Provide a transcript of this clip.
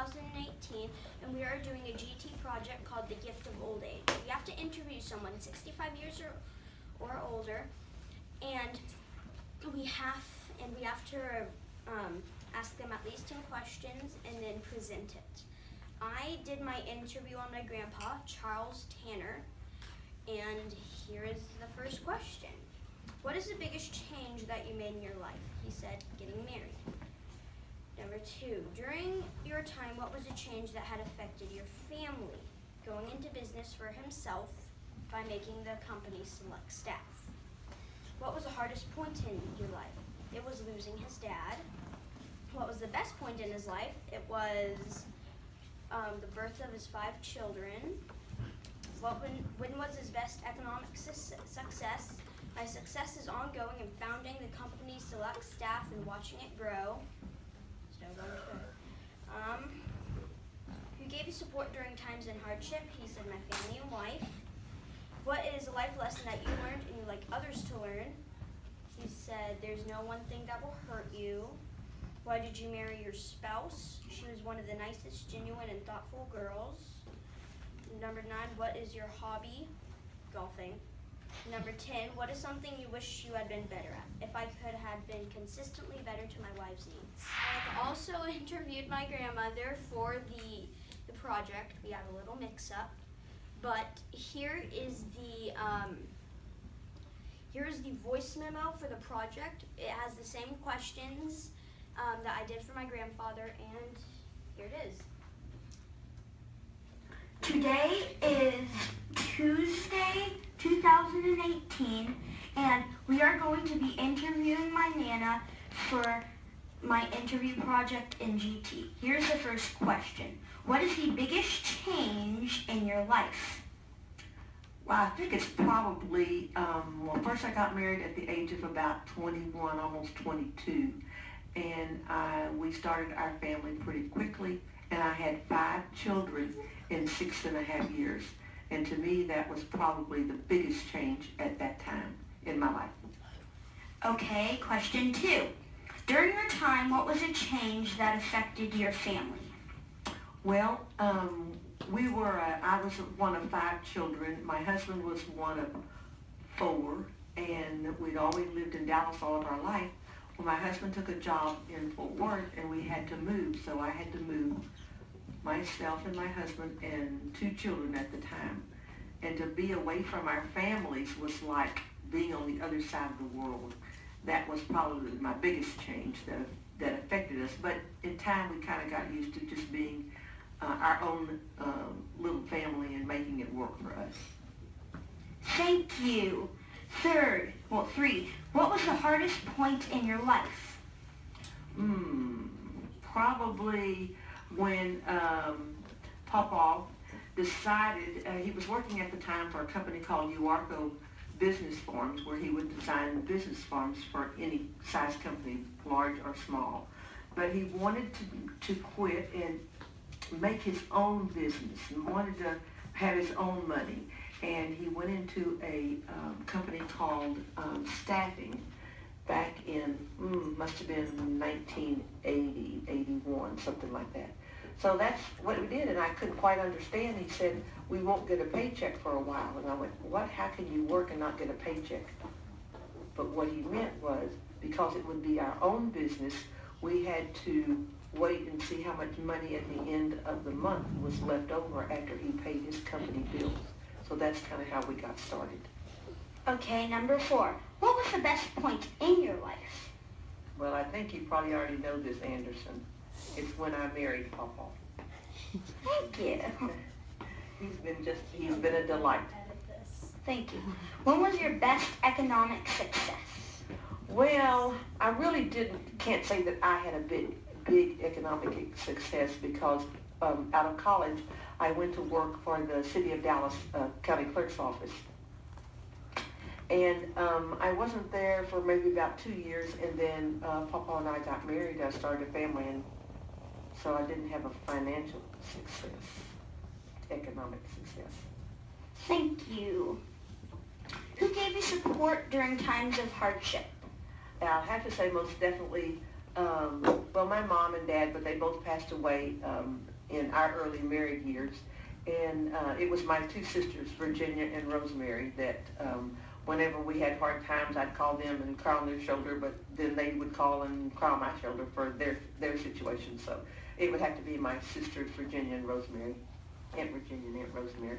2018, and we are doing a GT project called The Gift of Old Age. We have to interview someone 65 years or older, and we have to ask them at least 10 questions and then present it. I did my interview on my grandpa, Charles Tanner, and here is the first question. What is the biggest change that you made in your life? He said, getting married. Number 2, during your time, what was a change that had affected your family? Going into business for himself by making the company select staff. What was the hardest point in your life? It was losing his dad. What was the best point in his life? It was the birth of his 5 children. When was his best economic success? My success is ongoing in founding the company, select staff, and watching it grow. Still going good. Who gave you support during times in hardship? He said, my family and wife. What is a life lesson that you learned and you'd like others to learn? He said, there's no one thing that will hurt you. Why did you marry your spouse? She was one of the nicest, genuine, and thoughtful girls. Number 9, what is your hobby? Golfing. Number 10, what is something you wish you had been better at? If I could have been consistently better to my wife's needs. I've also interviewed my grandmother for the project. We had a little mix-up, but here is the voice memo for the project. It has the same questions that I did for my grandfather, and here it is. Today is Tuesday, 2018, and we are going to be interviewing my Nana for my interview project in GT. Here's the first question. What is the biggest change in your life? Well, I think it's probably, well, first I got married at the age of about 21, almost 22, and we started our family pretty quickly, and I had 5 children in 6.5 years. And to me, that was probably the biggest change at that time in my life. Okay, question 2. During your time, what was a change that affected your family? Well, I was one of 5 children. My husband was one of 4, and we'd always lived in Dallas all of our life. Well, my husband took a job in Fort Worth, and we had to move, so I had to move myself and my husband and 2 children at the time. And to be away from our families was like being on the other side of the world. That was probably my biggest change that affected us. But in time, we kind of got used to just being our own little family and making it work for us. Thank you. 3. What was the hardest point in your life? Probably when Papa decided, he was working at the time for a company called Uarco Business Forms, where he would design business forms for any size company, large or small. But he wanted to quit and make his own business and wanted to have his own money. And he went into a company called Staffing back in, must have been 1980, 81, something like that. So that's what we did, and I couldn't quite understand. He said, we won't get a paycheck for a while. And I went, what? How can you work and not get a paycheck? But what he meant was, because it would be our own business, we had to wait and see how much money at the end of the month was left over after he paid his company bills. So that's kind of how we got started. Okay, number 4. What was the best point in your life? Well, I think you probably already know this, Anderson. It's when I married Papa. Thank you. He's been a delight. Thank you. When was your best economic success? Well, I really can't say that I had a big economic success because out of college, I went to work for the City of Dallas County Clerk's Office. And I wasn't there for maybe about 2 years, and then Papa and I got married. I started a family, and so I didn't have a financial success, economic success. Thank you. Who gave you support during times of hardship? I'll have to say most definitely Well, my mom and dad, but they both passed away in our early married years. And it was my two sisters, Virginia and Rosemary, that whenever we had hard times, I'd call them and cry on their shoulder, but then they would call and cry on my shoulder for their situation. So it would have to be my sisters, Virginia and Rosemary, Aunt Virginia and Aunt Rosemary.